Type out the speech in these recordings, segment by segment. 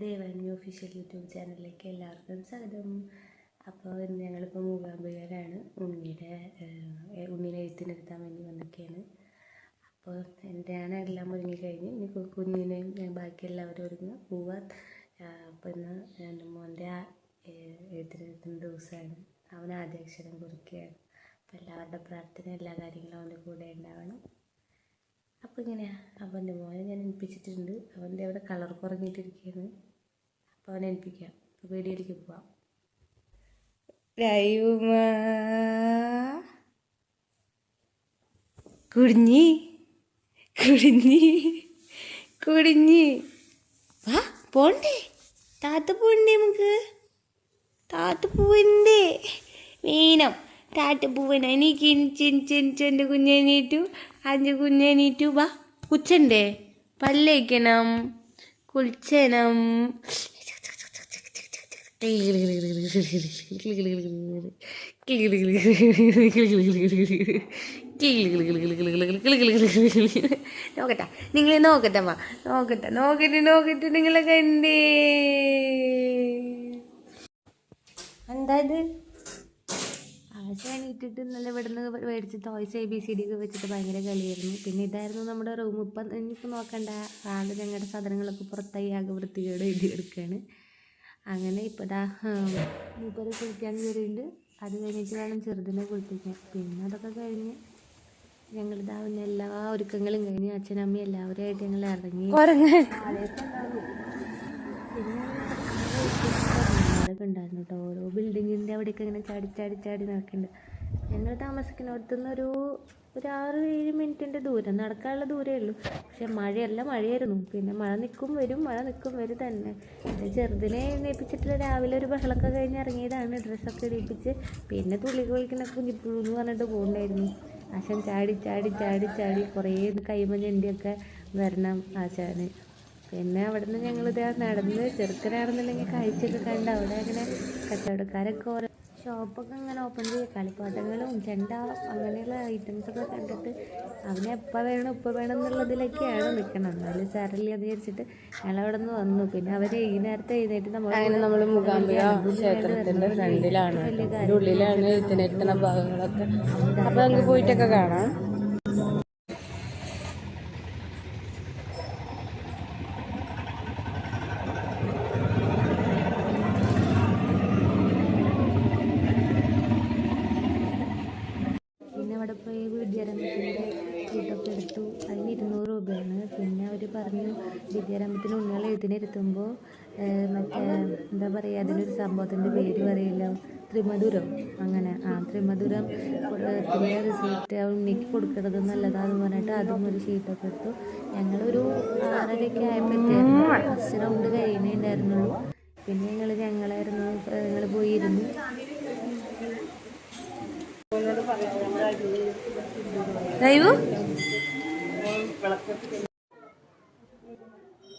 ദേവാന്യൂ official YouTube ചാനലിലേക്ക് എല്ലാവർക്കും സ്വാഗതം. അപ്പോൾ ഞങ്ങളിപ്പോൾ മൂകാംബികയിലാണ്. ഉണ്ണീനെ എഴുത്തിനിരുത്താൻ വേണ്ടി വന്നിരിക്കുകയാണ്. അപ്പോൾ എൻ്റെയാണ് എല്ലാം ഒരുങ്ങിക്കഴിഞ്ഞ് ഇനി കുഞ്ഞിനെയും ബാക്കി എല്ലാവരും ഒരുങ്ങി പോവാൻ. അപ്പോൾ ഇന്ന് എൻ്റെ മോൻ്റെ എഴുത്തിനിരുത്തുന്ന ദിവസമാണ്. അവൻ ആദ്യാക്ഷരം കുറിക്കുകയാണ്. അപ്പോൾ എല്ലാവരുടെ പ്രാർത്ഥന എല്ലാ കാര്യങ്ങളും അവൻ്റെ കൂടെ ഉണ്ടാവണം. അപ്പോൾ ഇങ്ങനെയാണ്. അപ്പോൾ എൻ്റെ മോനെ ഞാൻ ഏൽപ്പിച്ചിട്ടുണ്ട്. അവൻ്റെ അവിടെ കളർ കുറഞ്ഞിട്ടിരിക്കുകയാണ്. അപ്പോൾ അവനെ ഏൽപ്പിക്കാം. അപ്പോൾ വീഡിയോയിലേക്ക് പോവാം. കുടിഞ്ഞി കുടിഞ്ഞി കുടിഞ്ഞി വാ പോണ്ടേ, താത്ത പോണ്ടേ, നമുക്ക് താത്ത പൂവണ്ടേ, മീനം താത്ത പൂവന. എനിക്ക് എൻ്റെ കുഞ്ഞെണീറ്റു, അഞ്ച് കുഞ്ഞെണീറ്റു. വാ കുച്ചണ്ടേ, പല്ലേക്കണം, കുളിച്ചണം. നോക്കട്ടെ, നിങ്ങളെ നോക്കട്ടെമ്മ, നോക്കട്ടെ നിങ്ങളെ കണ്ടേ. എന്താ ഇത്? ആശാൻ ഇട്ടിട്ട് നല്ല ഇവിടുന്ന് മേടിച്ച് ടോയ്സ് ABCD ഒക്കെ വെച്ചിട്ട് ഭയങ്കര കളിയായിരുന്നു. പിന്നെ ഇതായിരുന്നു നമ്മുടെ റൂം. ഇപ്പം ഇനിയിപ്പോൾ നോക്കണ്ട, ആണ്ട് ഞങ്ങളുടെ സാധനങ്ങളൊക്കെ പുറത്തായി ആകെ വൃത്തികേട് എഴുതിയെടുക്കുകയാണ്. അങ്ങനെ ഇപ്പോൾ ഇതാ മൂപ്പര് കുളിക്കാൻ കയറിയിട്ടുണ്ട്. അത് കഴിഞ്ഞിട്ട് വേണം ചെറുതിനെ കുളിപ്പിക്കാൻ. പിന്നെ അതൊക്കെ കഴിഞ്ഞ് ഞങ്ങളിതാ പിന്നെ എല്ലാ ഒരുക്കങ്ങളും കഴിഞ്ഞ് അച്ഛനമ്മയും എല്ലാവരുമായിട്ട് ഞങ്ങൾ ഇറങ്ങി. പിന്നെ ഉണ്ടായിരുന്നു കേട്ടോ. ഓരോ ബിൽഡിങ്ങിൻ്റെ അവിടെയൊക്കെ ഇങ്ങനെ ചാടി നടക്കുന്നുണ്ട്. ഞങ്ങൾ താമസിക്കുന്നിടത്തുനിന്ന് ഒരു 6-7 മിനിറ്റിൻ്റെ ദൂരം, നടക്കാനുള്ള ദൂരമേ ഉള്ളൂ. പക്ഷെ മഴയായിരുന്നു. പിന്നെ മഴ നിൽക്കും വരും തന്നെ. പിന്നെ ചെറുതിനെ എഴുന്നേൽപ്പിച്ചിട്ട് രാവിലെ ഒരു ബഹളമൊക്കെ കഴിഞ്ഞ് ഇറങ്ങിയതാണ്. ഡ്രസ്സൊക്കെ ഇടിപ്പിച്ച് പിന്നെ തുള്ളി കുളിക്കുന്ന കുഞ്ഞിപ്പുഴു എന്ന് പറഞ്ഞിട്ട് പോകുന്നുണ്ടായിരുന്നു. ആശാൻ ചാടി കുറേ കൈമഞ്ഞണ്ടിയൊക്കെ വരണം ആശാന്. പിന്നെ അവിടെ നിന്ന് ഞങ്ങളിത് നടന്ന്, ചെറുക്കനാണെന്നുണ്ടെങ്കിൽ കാഴ്ചയൊക്കെ കണ്ട് അവിടെ അങ്ങനെ കച്ചവടക്കാരൊക്കെ ഓരോ ഷോപ്പൊക്കെ ഇങ്ങനെ ഓപ്പൺ ചെയ്യുക, കളിപ്പാട്ടങ്ങളും ചെണ്ട അങ്ങനെയുള്ള ഐറ്റംസൊക്കെ കണ്ടിട്ട് അവനെ എപ്പോൾ വേണം എന്നുള്ളതിലൊക്കെയാണ് നിൽക്കണം. എന്നാലും സാരല്ലേ അത് വിചാരിച്ചിട്ട് ഞങ്ങളവിടെ നിന്ന് വന്നു. പിന്നെ അവർ ഈ നേരത്തെ എഴുന്നേറ്റ് നമ്മൾ മൂകാംബിക ക്ഷേത്രത്തിൻ്റെ ഫ്രണ്ടിലാണ്, ഉള്ളിലാണ് എഴുത്തിനിരുത്തുന്ന ഭാഗങ്ങളൊക്കെ. അപ്പോൾ നമുക്ക് പോയിട്ടൊക്കെ കാണാം. അവിടെ പോയി വിദ്യാരംഭത്തിൻ്റെ ചീട്ടൊക്കെ എടുത്തു. അതിന് 200 രൂപയാണ്. പിന്നെ അവർ പറഞ്ഞു വിദ്യാരംഭത്തിന് ഉണ്ണികളെ എഴുതിനിരുത്തുമ്പോൾ മറ്റേ എന്താ പറയുക, അതിനൊരു സംഭവത്തിൻ്റെ പേര് പറയില്ല, ത്രിമധുരം. അങ്ങനെ ത്രിമധുരം റിസീപ്റ്റ് ഉണ്ണിക്ക് കൊടുക്കുന്നത് നല്ലതാണെന്ന് പറഞ്ഞിട്ട് അതും ഒരു ഷീറ്റൊക്കെ എടുത്തു. ഞങ്ങളൊരു 6:30 ആയപ്പോഴത്തേക്കും ഫസ്റ്റ് റൗണ്ട് കഴിയുന്നുണ്ടായിരുന്നുള്ളൂ. പിന്നെ ഞങ്ങൾ പോയിരുന്നു.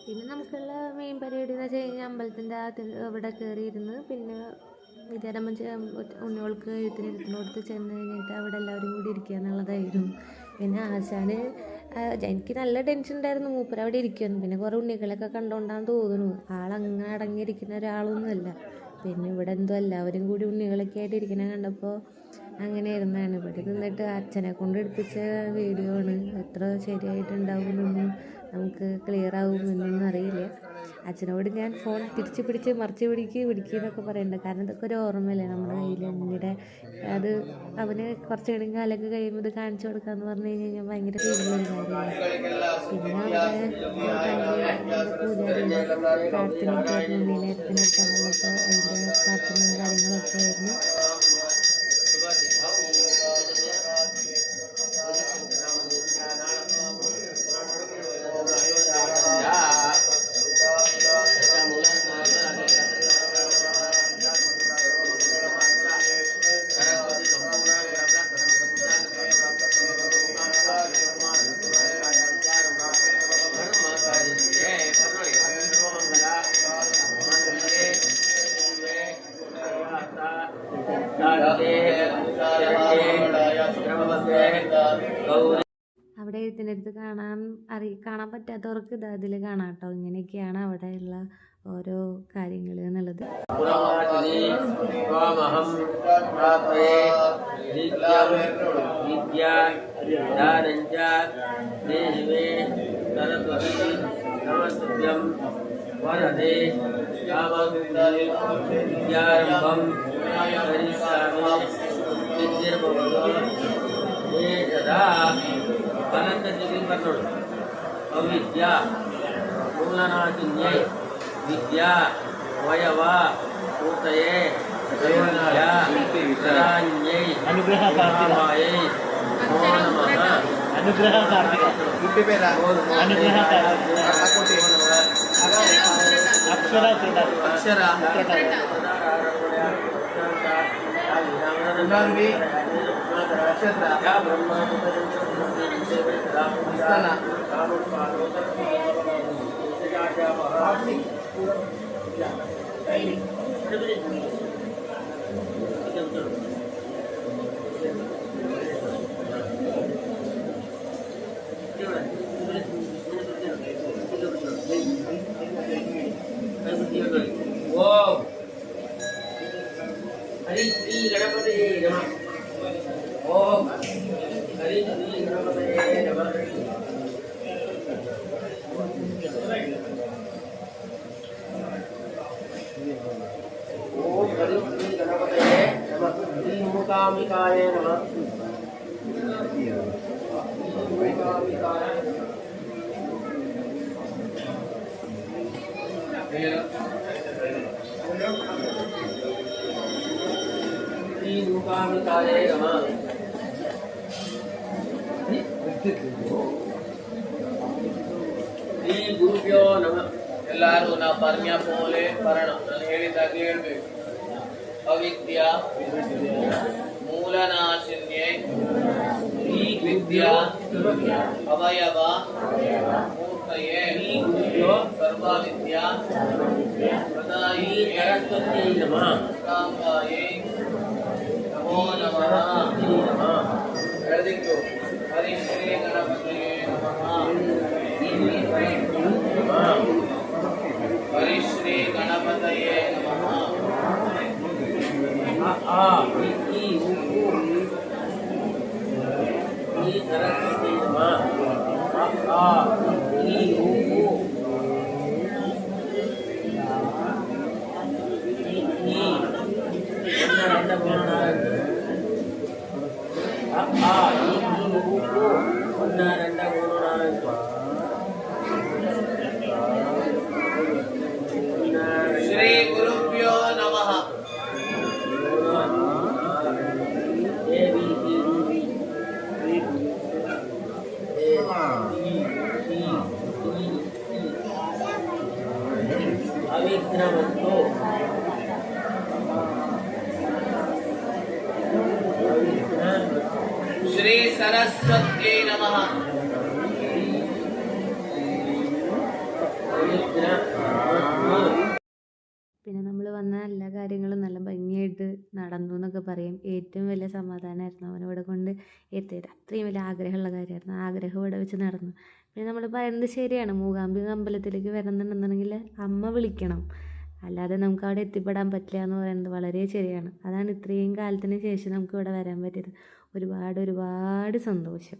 പിന്നെ നമുക്കുള്ള മെയിൻ പരിപാടി എന്ന് വെച്ച് കഴിഞ്ഞാൽ അമ്പലത്തിൻ്റെ അവിടെ കയറിയിരുന്ന് പിന്നെ വിദ്യാരംഭം ഉണ്ണികൾക്ക് എഴുത്തിനിരുത്തിനോടത്ത് ചെന്ന് കഴിഞ്ഞിട്ട് അവിടെ എല്ലാവരും കൂടി ഇരിക്കുക എന്നുള്ളതായിരുന്നു. പിന്നെ ആശാന് എനിക്ക് നല്ല ടെൻഷൻ ഉണ്ടായിരുന്നു, മൂപ്പര് അവിടെ ഇരിക്കുമെന്ന്. പിന്നെ കുറേ ഉണ്ണികളൊക്കെ കണ്ടുകൊണ്ടാന്ന് തോന്നുന്നു. ആളങ്ങനെ അടങ്ങിയിരിക്കുന്ന ഒരാളൊന്നുമല്ല. പിന്നെ ഇവിടെ എന്തോ എല്ലാവരും കൂടി ഉണ്ണികളൊക്കെ ആയിട്ട് ഇരിക്കണ കണ്ടപ്പോൾ അങ്ങനെ ഇരുന്നാണ്. ഇവിടെ നിന്നിട്ട് അച്ഛനെ കൊണ്ട് എടുപ്പിച്ച വീഡിയോ ആണ്. എത്ര ശരിയായിട്ടുണ്ടാവുമെന്നൊന്നും നമുക്ക് ക്ലിയർ ആവുമെന്നൊന്നും അറിയില്ല. അച്ഛനോട് ഞാൻ ഫോൺ തിരിച്ച് പിടിച്ച് മറിച്ച് പിടിക്കുന്നൊക്കെ പറയുന്നുണ്ട്. കാരണം ഇതൊക്കെ ഒരു ഓർമ്മയല്ലേ നമ്മുടെ കയ്യിൽ. ഉണ്ണിയുടെ അത് അവന് കുറച്ച് കാലൊക്കെ കഴിയുമ്പോൾ ഇത് കാണിച്ചു കൊടുക്കാമെന്ന് പറഞ്ഞു കഴിഞ്ഞാൽ ഭയങ്കര ഫീലുള്ള കാര്യമാണ്. പിന്നെ അവിടെ പൂജാരിയുടെ പ്രാർത്ഥനയൊക്കെ ആയിരുന്നു. ഉണ്ണിനെ എത്തിനെടുക്കാൻ വന്നപ്പോൾ അതിൻ്റെ പ്രാർത്ഥനയും കാര്യങ്ങളൊക്കെ ആയിരുന്നു. അവിടെ എഴുത്തിനടുത്ത് കാണാൻ പറ്റാത്തവർക്ക് അതിൽ കാണാം കേട്ടോ. ഇങ്ങനെയൊക്കെയാണ് അവിടെയുള്ള ഓരോ കാര്യങ്ങൾ എന്നുള്ളത്. अविद्या मूलनाशिन्यै विद्या वयव पूतये विद्या शरण्यै अनुग्रहाय नमो नमः अनुग्रहाय अक्षर ओम हरि श्री गणपति नमः। ओम हरि श्री गणपति नमः। ओम हरि श्री गणपति नमः। श्री मूकाम्बिकाय नमः। श्री मूकाम्बिकाय नमः। श्री गुरुभ्यो नमः। ಎಲ್ಲರೂ ನಾ ಪರ್ಮ್ಯ ಪೋಲೆ ಪರಣ ನಾನು ಹೇಳಿದಾಗ ಹೇಳ್ಬೇಕು. ಅವಿದ್ಯ ಮೂಲನಾಶಿನ್ಯೆ ಈ ವಿದ್ಯಾ ಅವಯವ ಮೂರ್ತಯೇ ಈ ಗುರುಭ್ಯೋ ಸರ್ವವಿದ್ಯಾ ಪ್ರದಾಯಿ ಸರಸ್ವತಿ ನಮಃ ಕಾಂಬಾಯೇ ನಮೋ ನಮಃ ನಮಃ. ಹೇಳಿದ್ದು ಹರಿ ಶ್ರೀ ಗಣಪತಿಯೇ ನಮಃ. हरि श्री गणपतये नमः। आ ई सरस्वती नमः। आ ई श्री गुरुभ्यो नमः। अविघ्नवन्तो श्री सरस्वती नमः। പിന്നെ നമ്മൾ വന്ന എല്ലാ കാര്യങ്ങളും നല്ല ഭംഗിയായിട്ട് നടന്നു എന്നൊക്കെ പറയും. ഏറ്റവും വലിയ സമാധാനമായിരുന്നു അവനിവിടെ കൊണ്ട് എത്തിയത്. അത്രയും വലിയ ആഗ്രഹമുള്ള കാര്യമായിരുന്നു. ആഗ്രഹം ഇവിടെ വെച്ച് നടന്നു. പിന്നെ നമ്മൾ പറയുന്നത് ശരിയാണ്, മൂകാംബിക അമ്പലത്തിലേക്ക് വരണമെന്നുണ്ടെങ്കിൽ അമ്മ വിളിക്കണം, അല്ലാതെ നമുക്ക് അവിടെ എത്തിപ്പെടാൻ പറ്റില്ല എന്ന് പറയുന്നത് വളരെ ശരിയാണ്. അതാണ് ഇത്രയും കാലത്തിന് ശേഷം നമുക്ക് ഇവിടെ വരാൻ പറ്റിയത്. ഒരുപാട് ഒരുപാട് സന്തോഷം.